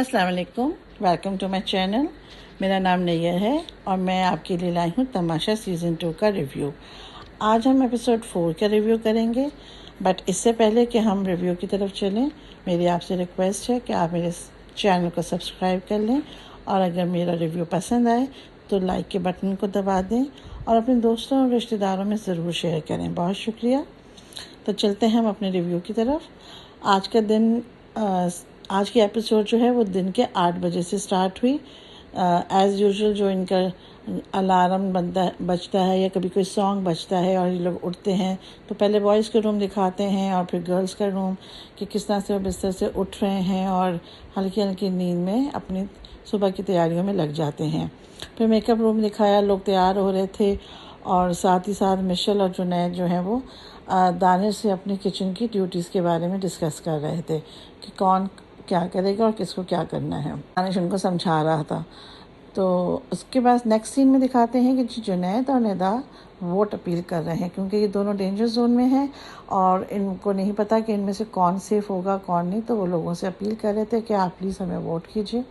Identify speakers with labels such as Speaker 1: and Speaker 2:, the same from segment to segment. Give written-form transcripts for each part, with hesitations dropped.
Speaker 1: अस्सलाम वालेकुम, welcome to my channel. मेरा नाम नैयर है और मैं आपके लिए लाई हूँ तमाशा सीज़न 2 का रिव्यू। आज हम एपिसोड 4 का रिव्यू करेंगे, बट इससे पहले कि हम रिव्यू की तरफ चलें, मेरी आपसे रिक्वेस्ट है कि आप मेरे चैनल को सब्सक्राइब कर लें और अगर मेरा रिव्यू पसंद आए तो लाइक के बटन को दबा दें और अपने दोस्तों और रिश्तेदारों में ज़रूर शेयर करें। बहुत शुक्रिया। तो चलते हैं हम अपने रिव्यू की तरफ। आज का दिन आज की एपिसोड जो है वो दिन के 8 बजे से स्टार्ट हुई। एज़ यूजुअल जो इनका अलार्म बजता है या कभी कोई सॉन्ग बजता है और ये लोग उठते हैं तो पहले बॉयज़ का रूम दिखाते हैं और फिर गर्ल्स का रूम कि किस तरह से वो बिस्तर से उठ रहे हैं और हल्की हल्की नींद में अपनी सुबह की तैयारियों में लग जाते हैं। फिर मेकअप रूम दिखाया, लोग तैयार हो रहे थे और साथ ही साथ मिशेल और जुनैद जो हैं वो दानिश से अपनी किचन की ड्यूटीज़ के बारे में डिस्कस कर रहे थे कि कौन क्या करेगा और किसको क्या करना है। दानिश उनको समझा रहा था। तो उसके बाद नेक्स्ट सीन में दिखाते हैं कि जुनैद और निदा वोट अपील कर रहे हैं क्योंकि ये दोनों डेंजर जोन में हैं और इनको नहीं पता कि इनमें से कौन सेफ़ होगा कौन नहीं। तो वो लोगों से अपील कर रहे थे कि आप प्लीज़ हमें वोट कीजिए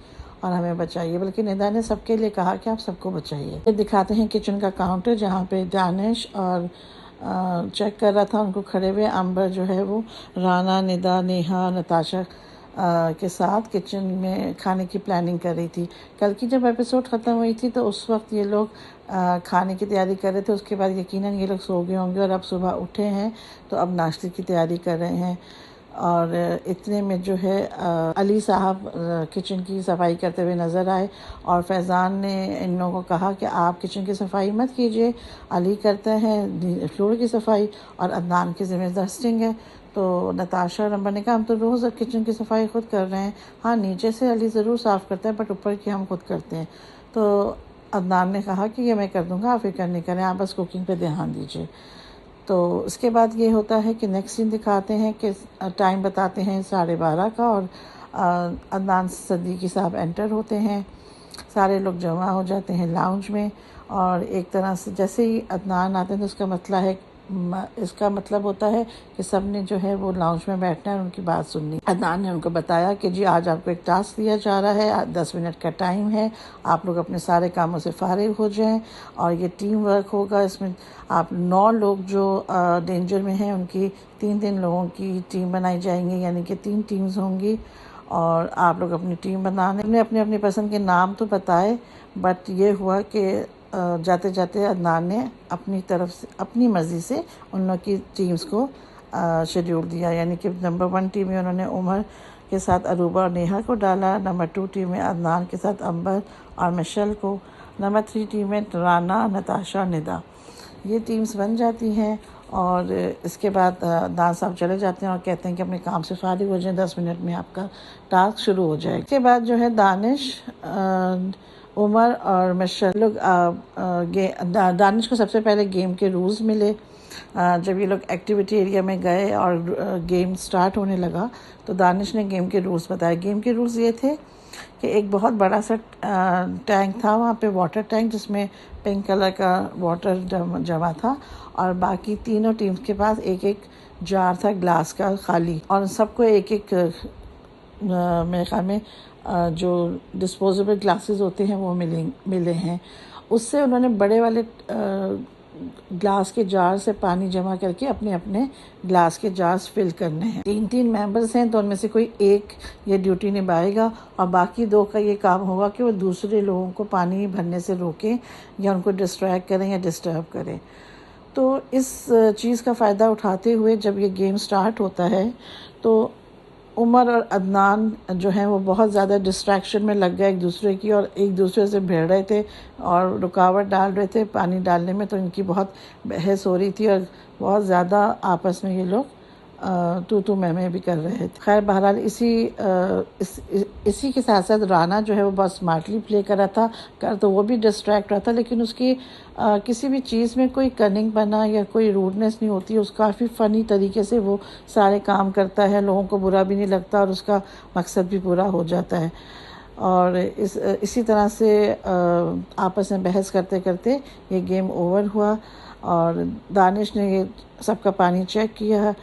Speaker 1: और हमें बचाइए। बल्कि निदा ने सबके लिए कहा कि आप सबको बचाइए। ये दिखाते हैं किचन का काउंटर जहाँ पे दानिश और चेक कर रहा था उनको खड़े हुए। अंबर जो है वो राना, निदा, नेहा, नताशा के साथ किचन में खाने की प्लानिंग कर रही थी। कल की जब एपिसोड ख़त्म हुई थी तो उस वक्त ये लोग खाने की तैयारी कर रहे थे। उसके बाद यकीनन ये लोग सो गए होंगे और अब सुबह उठे हैं तो अब नाश्ते की तैयारी कर रहे हैं। और इतने में जो है अली साहब किचन की सफाई करते हुए नज़र आए और फैज़ान ने इन लोगों को कहा कि आप किचन की सफाई मत कीजिए, अली करते हैं फ्लोर की सफाई और अदनान की ज़िम्मेदार डस्टिंग है। तो नताशा और अम्बर ने कहा हम तो रोज़ किचन की सफाई खुद कर रहे हैं। हाँ, नीचे से अली ज़रूर साफ़ करता है बट ऊपर की हम खुद करते हैं। तो अदनान ने कहा कि ये मैं कर दूँगा, आप फिक्र नहीं करें, आप बस कुकिंग पे ध्यान दीजिए। तो उसके बाद ये होता है कि नेक्स्ट सीन दिखाते हैं कि टाइम बताते हैं 12:30 का और अदनान सदीकी साहब एंटर होते हैं। सारे लोग जमा हो जाते हैं लाउंज में और एक तरह से जैसे ही अदनान आते हैं तो इसका मतलब होता है कि सब ने जो है वो लाउंज में बैठना है और उनकी बात सुननी। अदनान ने उनको बताया कि जी आज आपको एक टास्क दिया जा रहा है, 10 मिनट का टाइम है, आप लोग अपने सारे कामों से फारिग हो जाएं और ये टीम वर्क होगा। इसमें आप 9 लोग जो डेंजर में हैं उनकी 3 लोगों की टीम बनाई जाएंगी, यानी कि 3 टीम्स होंगी और आप लोग अपनी टीम बनाने अपने अपने पसंद के नाम तो बताए। बट ये हुआ कि जाते जाते अदनान ने अपनी तरफ से अपनी मर्ज़ी से उन लोग की टीम्स को शेड्यूल दिया, यानी कि नंबर 1 टीम में उन्होंने उमर के साथ अरूबा और नेहा को डाला, नंबर 2 टीम में अदनान के साथ अंबर और मिशेल को, नंबर 3 टीम में राना, नताशा, निदा। ये टीम्स बन जाती हैं और इसके बाद दान साहब चले जाते हैं और कहते हैं कि अपने काम से फारिग हो जाएं, 10 मिनट में आपका टास्क शुरू हो जाएगा। इसके बाद जो है दानिश, उमर और मिशेल लोग दानिश को सबसे पहले गेम के रूल्स मिले। जब ये लोग एक्टिविटी एरिया में गए और गेम स्टार्ट होने लगा तो दानिश ने गेम के रूल्स बताए। गेम के रूल्स ये थे कि एक बहुत बड़ा सा टैंक था वहाँ पे, वाटर टैंक, जिसमें पिंक कलर का वाटर जमा था और बाकी तीनों टीम्स के पास एक एक जार था ग्लास का खाली और सबको एक एक मेरे ख्याल में जो डिस्पोजेबल ग्लासेस होते हैं वो मिले हैं। उससे उन्होंने बड़े वाले ग्लास के जार से पानी जमा करके अपने अपने ग्लास के जार्स फिल करने हैं। 3 मेंबर्स हैं तो उनमें से कोई एक ये ड्यूटी निभाएगा और बाकी 2 का ये काम होगा कि वो दूसरे लोगों को पानी भरने से रोकें या उनको डिस्ट्रैक्ट करें या डिस्टर्ब करें। तो इस चीज़ का फ़ायदा उठाते हुए जब ये गेम स्टार्ट होता है तो उमर और अदनान जो हैं वो बहुत ज़्यादा डिस्ट्रैक्शन में लग गए एक दूसरे की और एक दूसरे से भिड़ रहे थे और रुकावट डाल रहे थे पानी डालने में। तो इनकी बहुत बहस हो रही थी और बहुत ज़्यादा आपस में ये लोग तू मैं भी कर रहे थे। खैर बहरहाल इसी के साथ साथ राना जो है वो बहुत स्मार्टली प्ले कर रहा था, तो वो भी डिस्ट्रैक्ट रहा था, लेकिन उसकी किसी भी चीज़ में कोई कनिंग बना या कोई रूडनेस नहीं होती। उसका काफ़ी फ़नी तरीके से वो सारे काम करता है, लोगों को बुरा भी नहीं लगता और उसका मकसद भी पूरा हो जाता है। और इसी तरह से आपस में बहस करते करते ये गेम ओवर हुआ और दानिश ने ये सबका पानी चेक किया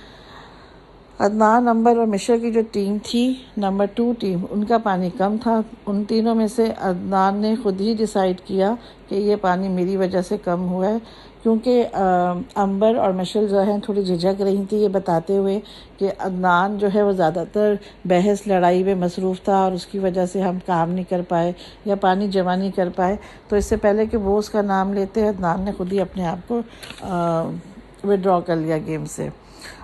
Speaker 1: अदनान, अंबर और मिशेल की जो टीम थी, नंबर 2 टीम, उनका पानी कम था। उन तीनों में से अदनान ने खुद ही डिसाइड किया कि ये पानी मेरी वजह से कम हुआ है, क्योंकि अंबर और मिशेल जो है थोड़ी झिझक रही थी ये बताते हुए कि अदनान जो है वो ज़्यादातर बहस लड़ाई में मसरूफ़ था और उसकी वजह से हम काम नहीं कर पाए या पानी जमा नहीं कर पाए। तो इससे पहले कि वो उसका नाम लेते, अदनान ने खुद ही अपने आप को विड्रॉ कर लिया गेम से,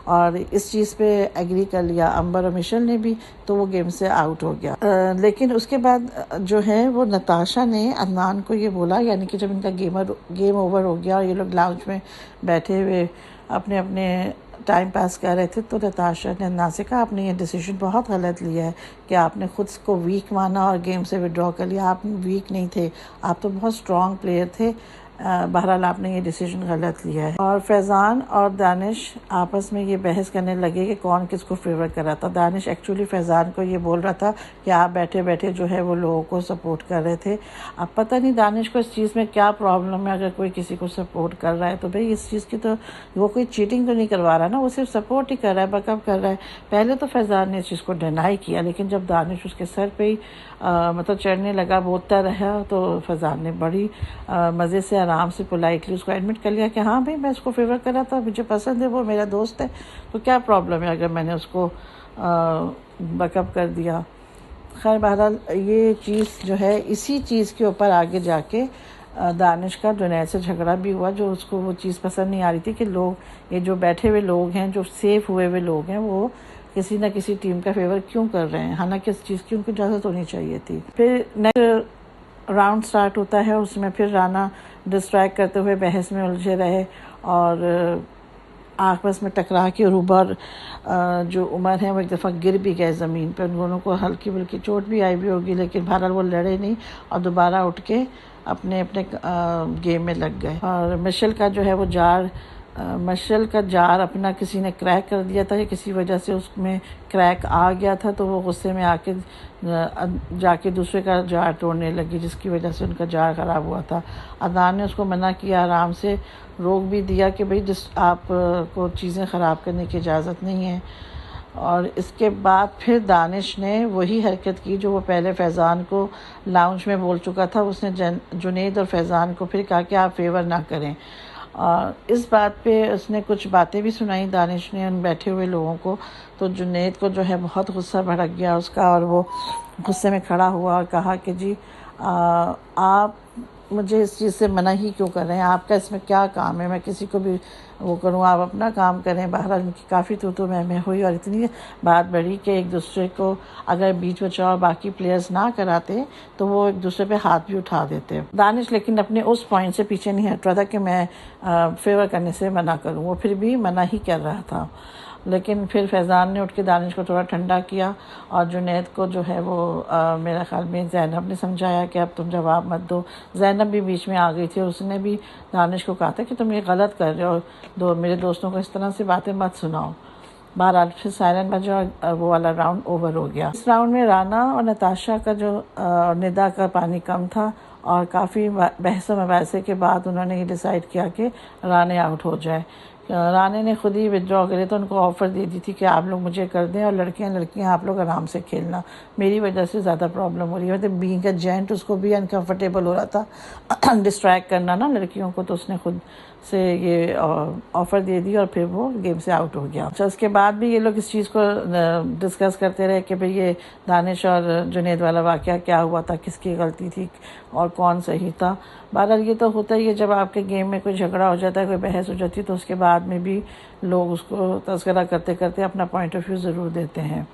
Speaker 1: और इस चीज़ पे एग्री कर लिया अंबर और मिशेल ने भी, तो वो गेम से आउट हो गया। लेकिन उसके बाद जो है वो नताशा ने अदनान को ये बोला, यानी कि जब इनका गेम ओवर हो गया और ये लोग लाउंज में बैठे हुए अपने अपने टाइम पास कर रहे थे, तो नताशा ने अदनान से कहा आपने ये डिसीजन बहुत गलत लिया है कि आपने खुद को वीक माना और गेम से विड्रॉ कर लिया। आप वीक नहीं थे, आप तो बहुत स्ट्रॉन्ग प्लेयर थे। बहरहाल आपने ये डिसीजन गलत लिया है। और फैज़ान और दानिश आपस में ये बहस करने लगे कि कौन किसको फेवर कर रहा था। दानिश एक्चुअली फैज़ान को ये बोल रहा था कि आप बैठे बैठे जो है वो लोगों को सपोर्ट कर रहे थे। अब पता नहीं दानिश को इस चीज़ में क्या प्रॉब्लम है, अगर कोई किसी को सपोर्ट कर रहा है तो भाई इस चीज़ की तो वो कोई चीटिंग तो नहीं करवा रहा ना, वो सिर्फ सपोर्ट ही कर रहा है, बैकअप कर रहा है। पहले तो फैज़ान ने इस चीज़ को डिनाई किया, लेकिन जब दानिश उसके सर पे ही मतलब चढ़ने लगा, बोलता रहा, तो फैज़ान ने बड़ी मज़े से आराम से पोलाइटली उसको एडमिट कर लिया कि हाँ भाई मैं उसको फेवर कर रहा था, मुझे पसंद है, वो मेरा दोस्त है, तो क्या प्रॉब्लम है अगर मैंने उसको बैकअप कर दिया। खैर बहरहाल ये चीज़ जो है, इसी चीज़ के ऊपर आगे जाके दानिश का जुनैद से झगड़ा भी हुआ, जो उसको वो चीज़ पसंद नहीं आ रही थी कि लोग, ये जो बैठे हुए लोग हैं, जो सेफ हुए हुए लोग हैं, वो किसी न किसी टीम का फेवर क्यों कर रहे हैं, हालांकि इस चीज़ की उनको इजाज़त होनी चाहिए थी। फिर नेक्स्ट राउंड स्टार्ट होता है, उसमें फिर राना डिस्ट्रैक्ट करते हुए बहस में उलझे रहे और आपस में टकरा के, और उबर जो उमर है वो एक दफ़ा गिर भी गए ज़मीन पे। उन दोनों को हल्की फुल्की चोट भी आई भी होगी, लेकिन बहरहाल वो लड़े नहीं और दोबारा उठ के अपने अपने गेम में लग गए। और मिशेल का जो है वो मिशेल का जार अपना किसी ने क्रैक कर दिया था, या किसी वजह से उसमें क्रैक आ गया था, तो वो गुस्से में आके जाके दूसरे का जार तोड़ने लगी, जिसकी वजह से उनका जार ख़राब हुआ था। अदनान ने उसको मना किया, आराम से रोक भी दिया कि भाई आप को चीज़ें ख़राब करने की इजाज़त नहीं है। और इसके बाद फिर दानिश ने वही हरकत की जो वो पहले फैज़ान को लाउंज में बोल चुका था। उसने जुनैद और फैज़ान को फिर कहा कि आप फेवर ना करें, और इस बात पे उसने कुछ बातें भी सुनाई दानिश ने उन बैठे हुए लोगों को। तो जुनैद को जो है बहुत गुस्सा भड़क गया उसका, और वो गुस्से में खड़ा हुआ और कहा कि जी आप मुझे इस चीज़ से मना ही क्यों कर रहे हैं, आपका इसमें क्या काम है, मैं किसी को भी वो करूँ, आप अपना काम करें। बहरहाल उनकी काफ़ी तो मैं हुई और इतनी बात बढ़ी कि एक दूसरे को अगर बीच बचाव बाकी प्लेयर्स ना कराते तो वो एक दूसरे पे हाथ भी उठा देते। दानिश लेकिन अपने उस पॉइंट से पीछे नहीं हट रहा था कि मैं फेवर करने से मना करूँ, वो फिर भी मना ही कर रहा था। लेकिन फिर फैज़ान ने उठ के दानिश को थोड़ा ठंडा किया, और जुनैद को जो है वो मेरा ख्याल में ज़ैनब ने समझाया कि अब तुम जवाब मत दो। ज़ैनब भी बीच में आ गई थी और उसने भी दानिश को कहा था कि तुम ये गलत कर रहे हो, मेरे दोस्तों को इस तरह से बातें मत सुनाओ। बहरहाल फिर साइरन बजा और वो वाला राउंड ओवर हो गया। इस राउंड में राना और नताशा का जो निदा का पानी कम था, और काफ़ी बहसों मबासे के बाद उन्होंने ये डिसाइड किया कि राने आउट हो जाए। राने ने खुद ही विड्रॉ करे, तो उनको ऑफ़र दे दी थी कि आप लोग मुझे कर दें और लड़कियां आप लोग आराम से खेलना, मेरी वजह से ज़्यादा प्रॉब्लम हो रही है। मतलब बीइंग अ जेंट उसको भी अनकम्फर्टेबल हो रहा था डिस्ट्रैक्ट करना ना लड़कियों को, तो उसने खुद से ये ऑफ़र दे दी और फिर वो गेम से आउट हो गया। अच्छा, उसके बाद भी ये लोग इस चीज़ को डिस्कस करते रहे कि भाई ये दानिश और जुनैद वाला वाक़या क्या हुआ था, किसकी गलती थी और कौन सही था। बहरहाल ये तो होता ही है, जब आपके गेम में कोई झगड़ा हो जाता है, कोई बहस हो जाती है, तो उसके बाद में भी लोग उसको तज़किरा करते करते अपना पॉइंट ऑफ व्यू ज़रूर देते हैं।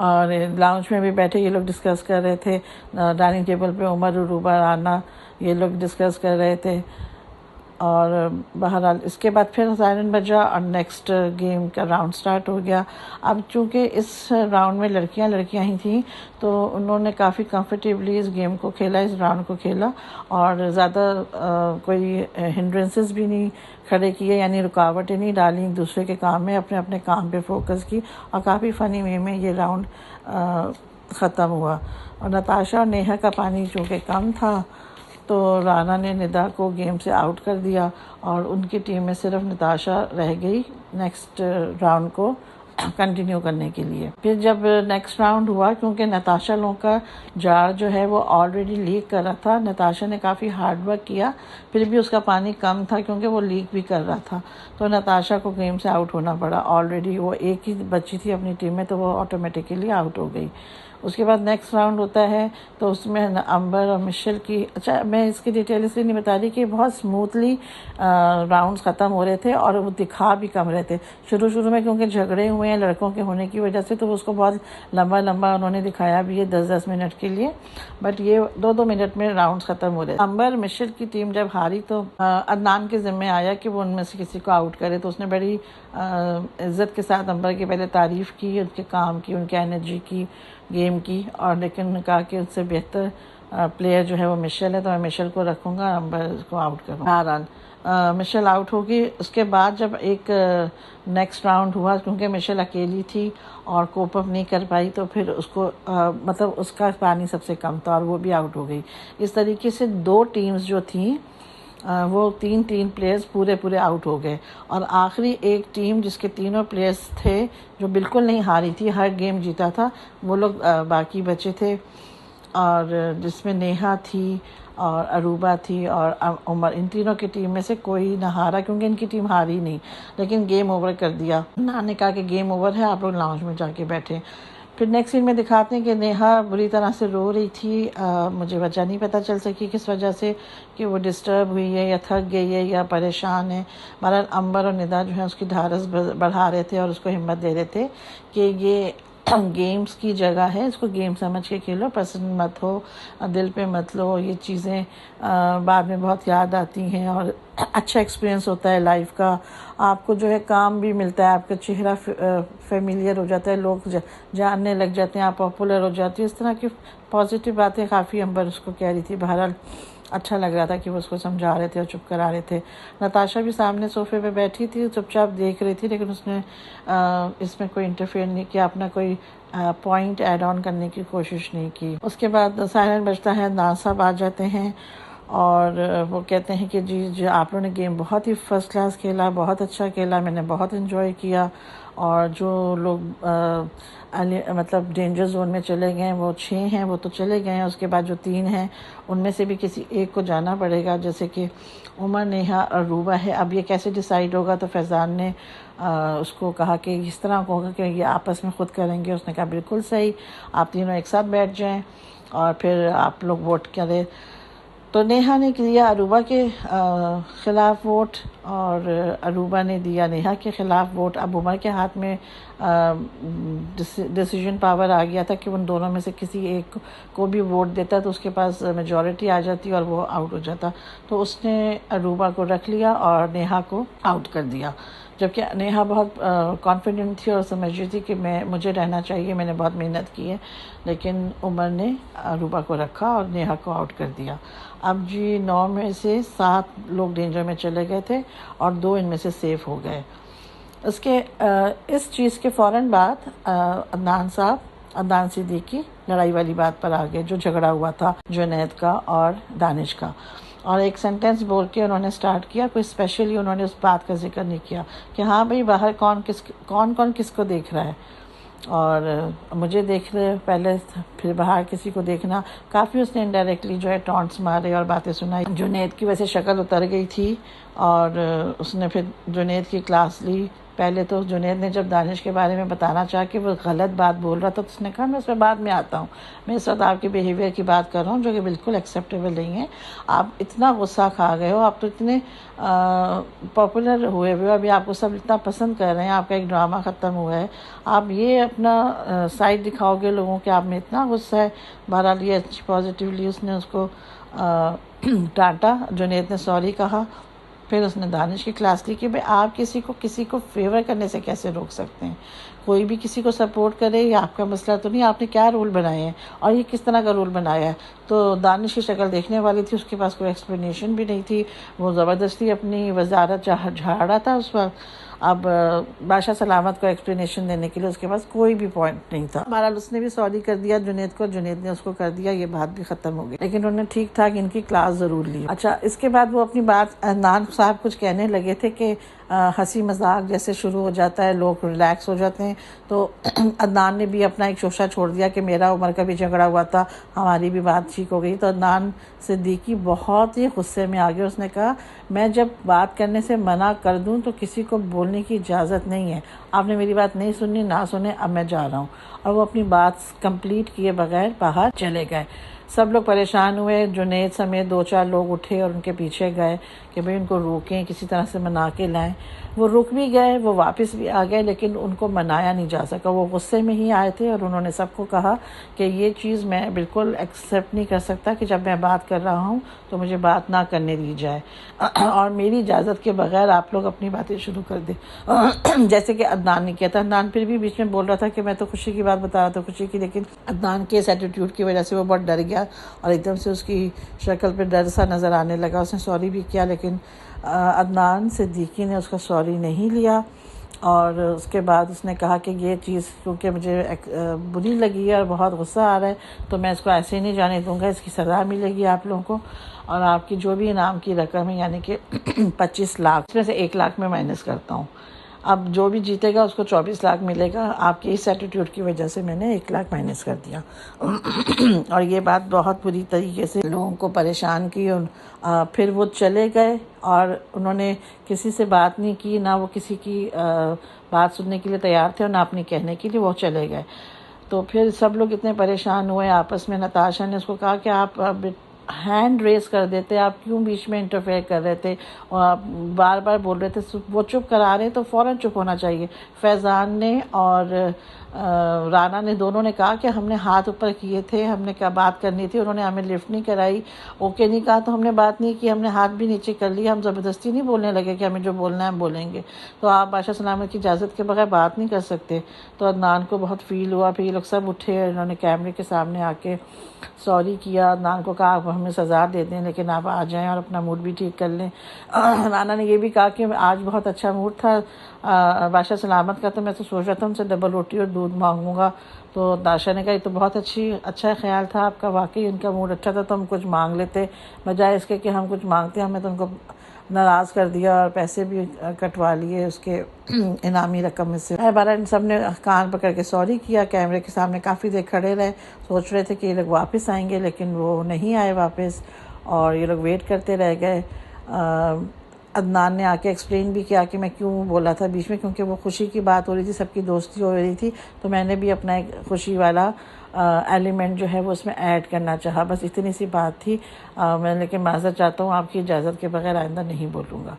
Speaker 1: और लाउंज में भी बैठे ये लोग डिस्कस कर रहे थे, डाइनिंग टेबल पे उमर और रूबा राना ये लोग डिस्कस कर रहे थे। और बहरहाल इसके बाद फिर सायरन बजा और नेक्स्ट गेम का राउंड स्टार्ट हो गया। अब चूँकि इस राउंड में लड़कियां ही थीं, तो उन्होंने काफ़ी कंफर्टेबली इस गेम को खेला, इस राउंड को खेला, और ज़्यादा कोई हिंड्रेंसेस भी नहीं खड़े किए, यानी रुकावटें नहीं डाली एक दूसरे के काम में, अपने अपने काम पे फोकस की, और काफ़ी फ़नी वे में ये राउंड ख़त्म हुआ। और नताशा और नेहा का पानी चूँकि कम था, तो राना ने निदा को गेम से आउट कर दिया और उनकी टीम में सिर्फ नताशा रह गई नेक्स्ट राउंड को कंटिन्यू करने के लिए। फिर जब नेक्स्ट राउंड हुआ, क्योंकि नताशा लोगों का जार जो है वो ऑलरेडी लीक कर रहा था, नताशा ने काफ़ी हार्ड वर्क किया, फिर भी उसका पानी कम था क्योंकि वो लीक भी कर रहा था, तो नताशा को गेम से आउट होना पड़ा। ऑलरेडी वो एक ही बची थी अपनी टीम में, तो वो ऑटोमेटिकली आउट हो गई। उसके बाद नेक्स्ट राउंड होता है, तो उसमें अंबर और मिशेल की, अच्छा मैं इसकी डिटेल इसलिए नहीं बता रही कि बहुत स्मूथली राउंड्स ख़त्म हो रहे थे और वो दिखा भी कम रहे थे। शुरू में क्योंकि झगड़े हुए हैं लड़कों के होने की वजह से, तो उसको बहुत लंबा उन्होंने दिखाया भी है 10-10 मिनट के लिए, बट ये 2-2 मिनट में राउंड्स ख़त्म हो रहे थे। अंबर मिशेल की टीम जब हारी तो अदनान के ज़िम्मे आया कि वो उनमें से किसी को आउट करे, तो उसने बड़ी इज़्ज़त के साथ अंबर की पहले तारीफ़ की, उनके काम की, उनके एनर्जी की, गेम की, और लेकिन कहा कि उससे बेहतर प्लेयर जो है वो मिशेल है, तो मैं मिशेल को रखूँगा, अंबर को आउट करूँगा। 4 रन मिशेल आउट होगी। उसके बाद जब एक नेक्स्ट राउंड हुआ, क्योंकि मिशेल अकेली थी और कोप अप नहीं कर पाई, तो फिर उसको मतलब उसका पानी सबसे कम था और वो भी आउट हो गई। इस तरीके से 2 टीम्स जो थी वो 3 प्लेयर्स पूरे आउट हो गए, और आखिरी एक टीम जिसके तीनों प्लेयर्स थे जो बिल्कुल नहीं हारी थी, हर गेम जीता था, वो लोग बाकी बचे थे, और जिसमें नेहा थी और अरूबा थी और उमर, इन तीनों की टीम में से कोई ना हारा, क्योंकि इनकी टीम हारी नहीं, लेकिन गेम ओवर कर दिया। ना ने कहा कि गेम ओवर है, आप लोग लाउंज में जाके बैठे। फिर नेक्स्ट सीन में दिखाते हैं कि नेहा बुरी तरह से रो रही थी, मुझे वजह नहीं पता चल सकी किस वजह से, कि वो डिस्टर्ब हुई है या थक गई है या परेशान है। बहरहाल अंबर और निदा जो है उसकी ढारस बढ़ा रहे थे और उसको हिम्मत दे रहे थे कि ये गेम्स की जगह है, इसको गेम समझ के खेलो, पसंद मत हो, दिल पे मत लो, ये चीज़ें बाद में बहुत याद आती हैं और अच्छा एक्सपीरियंस होता है लाइफ का, आपको जो है काम भी मिलता है, आपका चेहरा फेमिलियर हो जाता है, लोग जानने लग जाते हैं, आप पॉपुलर हो जाती है। इस तरह की पॉजिटिव बातें काफ़ी अंबर उसको कह रही थी। बहरहाल अच्छा लग रहा था कि वो उसको समझा रहे थे और चुप करा रहे थे। नताशा भी सामने सोफे पे बैठी थी, चुपचाप देख रही थी, लेकिन उसने इसमें कोई इंटरफेयर नहीं किया, अपना कोई पॉइंट ऐड ऑन करने की कोशिश नहीं की। उसके बाद साइरन बजता है, नाज़ साहब आ जाते हैं और वो कहते हैं कि जी आप लोगों ने गेम बहुत ही फर्स्ट क्लास खेला, बहुत अच्छा खेला, मैंने बहुत इन्जॉय किया, और जो लोग मतलब डेंजर जोन में चले गए हैं वो 6 हैं, वो तो चले गए हैं, उसके बाद जो 3 हैं उनमें से भी किसी एक को जाना पड़ेगा, जैसे कि उमर, नेहा और रूबा है। अब ये कैसे डिसाइड होगा, तो फैज़ान ने उसको कहा कि इस तरह होगा कि ये आपस में ख़ुद करेंगे। उसने कहा बिल्कुल सही, आप तीनों एक साथ बैठ जाएं और फिर आप लोग वोट करें। तो नेहा ने दिया अरूबा के ख़िलाफ़ वोट और अरूबा ने दिया नेहा के ख़िलाफ़ वोट। अब उमर के हाथ में डिसीजन पावर आ गया था कि उन दोनों में से किसी एक को भी वोट देता तो उसके पास मेजॉरिटी आ जाती और वो आउट हो जाता। तो उसने अरूबा को रख लिया और नेहा को आउट कर दिया, जबकि नेहा बहुत कॉन्फिडेंट थी और समझ रही थी कि मुझे रहना चाहिए, मैंने बहुत मेहनत की है, लेकिन उमर ने अरूबा को रखा और नेहा को आउट कर दिया। अब जी 9 में से 7 लोग डेंजर में चले गए थे और 2 इनमें से सेफ हो गए। इसके इस चीज़ के फ़ौरन बाद अदनान सिद्दीकी लड़ाई वाली बात पर आ गए, जो झगड़ा हुआ था जुनैद का और दानिश का, और एक सेंटेंस बोल के उन्होंने स्टार्ट किया। कोई स्पेशली उन्होंने उस बात का जिक्र नहीं किया कि हाँ भाई बाहर कौन किसको देख रहा है, और मुझे देख रहे पहले फिर बाहर किसी को देखना। काफ़ी उसने इनडायरेक्टली जो है टॉन्ट्स मारे और बातें सुनाई। जुनैद की वैसे शक्ल उतर गई थी और उसने फिर जुनैद की क्लास ली। पहले तो जुनैद ने जब दानिश के बारे में बताना चाहा कि वो गलत बात बोल रहा था, तो उसने कहा मैं उस पर बाद में आता हूँ, मैं इस वक्त आपके बिहेवियर की बात कर रहा हूँ जो कि बिल्कुल एक्सेप्टेबल नहीं है। आप इतना गुस्सा खा गए हो, आप तो इतने पॉपुलर हुए हो, अभी आपको सब इतना पसंद कर रहे हैं, आपका एक ड्रामा ख़त्म हुआ है, आप ये अपना साइड दिखाओगे लोगों के, आप में इतना गुस्सा है। बहरहाल ये अच्छी पॉजिटिवली उसने उसको डांटा। जुनैद ने सॉरी कहा। फिर उसने दानिश की क्लास ली कि भाई आप किसी को फेवर करने से कैसे रोक सकते हैं, कोई भी किसी को सपोर्ट करे, ये आपका मसला तो नहीं, आपने क्या रूल बनाए हैं और ये किस तरह का रूल बनाया है। तो दानिश की शक्ल देखने वाली थी, उसके पास कोई एक्सप्लेनेशन भी नहीं थी, वो ज़बरदस्ती अपनी वजारत झाड़ा था उस वक्त। अब बादशाह सलामत को एक्सप्लेनेशन देने के लिए उसके पास कोई भी पॉइंट नहीं था। बहरहाल उसने भी सॉरी कर दिया जुनेद को, जुनेद ने उसको कर दिया, ये बात भी ख़त्म हो गई। लेकिन उन्होंने ठीक ठाक इनकी क्लास ज़रूर ली। अच्छा, इसके बाद वो अपनी बात अदनान साहब कुछ कहने लगे थे कि हंसी मजाक जैसे शुरू हो जाता है, लोग रिलैक्स हो जाते हैं। तो अदनान ने भी अपना एक शोशा छोड़ दिया कि मेरा उमर का भी झगड़ा हुआ था, हमारी भी बात ठीक हो गई। तो अदनान सिद्दीकी बहुत ही गुस्से में आ गया। उसने कहा, मैं जब बात करने से मना कर दूं तो किसी को बोलने की इजाज़त नहीं है। आपने मेरी बात नहीं सुननी, ना सुने, अब मैं जा रहा हूँ। और वो अपनी बात कंप्लीट किए बगैर बाहर चले गए। सब लोग परेशान हुए, जुनेद समेत 2-4 लोग उठे और उनके पीछे गए कि भाई उनको रोकें, किसी तरह से मना के लाएं। वो रुक भी गए, वो वापस भी आ गए, लेकिन उनको मनाया नहीं जा सका। वो गुस्से में ही आए थे और उन्होंने सबको कहा कि ये चीज़ मैं बिल्कुल एक्सेप्ट नहीं कर सकता कि जब मैं बात कर रहा हूँ तो मुझे बात ना करने दी जाए और मेरी इजाज़त के बगैर आप लोग अपनी बातें शुरू कर दें। जैसे कि अदनान ने किया था। अदनान फिर भी बीच में बोल रहा था कि मैं तो खुशी की बात बता रहा था, खुशी की, लेकिन अदनान के इस एटीट्यूड की वजह से वो बहुत डर गया और एकदम से उसकी शक्ल पे डर सा नज़र आने लगा। उसने सॉरी भी किया, लेकिन अदनान सिद्दीकी ने उसका सॉरी नहीं लिया। और उसके बाद उसने कहा कि ये चीज़ क्योंकि मुझे बुरी लगी है और बहुत गुस्सा आ रहा है, तो मैं इसको ऐसे ही नहीं जाने दूंगा, इसकी सज़ा मिलेगी आप लोगों को। और आपकी जो भी इनाम की रकम है, यानी कि 25 लाख, इसमें से 1 लाख मैं माइनस करता हूँ। अब जो भी जीतेगा उसको 24 लाख मिलेगा। आपके इस एटीट्यूड की वजह से मैंने 1 लाख माइनस कर दिया। और ये बात बहुत बुरी तरीके से लोगों को परेशान की। फिर वो चले गए और उन्होंने किसी से बात नहीं की, ना वो किसी की बात सुनने के लिए तैयार थे और ना अपनी कहने के लिए, वो चले गए। तो फिर सब लोग इतने परेशान हुए आपस में। नताशा ने उसको कहा कि आप हैंड रेस कर देते, आप क्यों बीच में इंटरफेयर कर रहे थे और आप बार बार बोल रहे थे। वो चुप करा रहे तो फ़ौरन चुप होना चाहिए। फैज़ान ने और राना ने, दोनों ने कहा कि हमने हाथ ऊपर किए थे, हमने क्या बात करनी थी, उन्होंने हमें लिफ्ट नहीं कराई, ओके नहीं कहा तो हमने बात नहीं की, हमने हाथ भी नीचे कर लिया, हम ज़बरदस्ती नहीं बोलने लगे कि हमें जो बोलना है हम बोलेंगे। तो आप बादशाह सलामत की इजाज़त के बगैर बात नहीं कर सकते। तो अदनान को बहुत फ़ील हुआ। फिर ये लोग सब उठे, इन्होंने कैमरे के सामने आके सॉरी किया। अदनान को कहा आप हमें सज़ा दे दें, लेकिन आप आ जाएं और अपना मूड भी ठीक कर लें। राना ने ये भी कहा कि आज बहुत अच्छा मूड था बादशाह सलामत का, तो मैं तो सोच रहा था उनसे डबल रोटी और दूध मांगूंगा। तो दाशा ने कहा ये तो बहुत अच्छा ख्याल था आपका, वाकई उनका मूड अच्छा था, तो हम कुछ मांग लेते, बजाय इसके कि हम कुछ मांगते। हमें तो उनको नाराज़ कर दिया और पैसे भी कटवा लिए उसके इनामी रकम में से। बारह इन सब ने कान पकड़ के सॉरी किया, कैमरे के सामने काफ़ी देर खड़े रहे, सोच रहे थे कि ये लोग वापस आएंगे, लेकिन वो नहीं आए वापस और ये लोग वेट करते रह गए। अदनान ने आके एक्सप्लेन भी किया कि मैं क्यों बोला था बीच में, क्योंकि वो खुशी की बात हो रही थी, सबकी दोस्ती हो रही थी, तो मैंने भी अपना एक खुशी वाला एलिमेंट जो है वो उसमें ऐड करना चाहा, बस इतनी सी बात थी। मैं लेकिन माज़रत चाहता हूँ, आपकी इजाज़त के बगैर आइंदा नहीं बोलूँगा।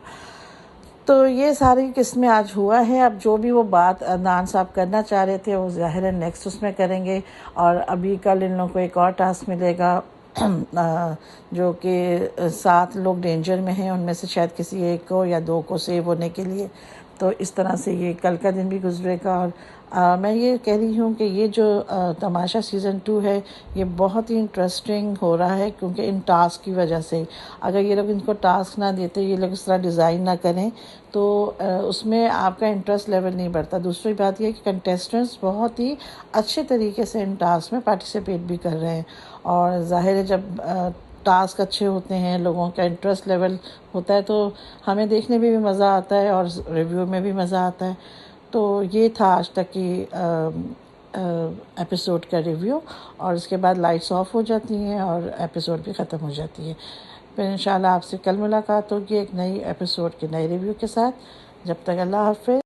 Speaker 1: तो ये सारी किस्में आज हुआ है। अब जो भी वो बात अदनान साहब करना चाह रहे थे वो ज़ाहिर है नेक्स्ट उसमें करेंगे। और अभी कल इन लोगों को एक और टास्क मिलेगा जो कि 7 लोग डेंजर में हैं, उनमें से शायद किसी एक को या 2 को सेव होने के लिए। तो इस तरह से ये कल का दिन भी गुजरेगा। और मैं ये कह रही हूँ कि ये जो तमाशा सीज़न 2 है ये बहुत ही इंटरेस्टिंग हो रहा है, क्योंकि इन टास्क की वजह से। अगर ये लोग इनको टास्क ना देते, ये लोग इस तरह डिज़ाइन ना करें, तो उसमें आपका इंटरेस्ट लेवल नहीं बढ़ता। दूसरी बात यह कि कंटेस्टेंट्स बहुत ही अच्छे तरीके से इन टास्क में पार्टिसिपेट भी कर रहे हैं। और ज़ाहिर है जब टास्क अच्छे होते हैं, लोगों का इंटरेस्ट लेवल होता है, तो हमें देखने में भी मज़ा आता है और रिव्यू में भी मज़ा आता है। तो ये था आज तक की एपिसोड का रिव्यू, और इसके बाद लाइट्स ऑफ हो जाती हैं और एपिसोड भी ख़त्म हो जाती है। फिर इंशाल्लाह आपसे कल मुलाकात होगी एक नई एपिसोड के नए रिव्यू के साथ। जब तक अल्लाह हाफ़िज़।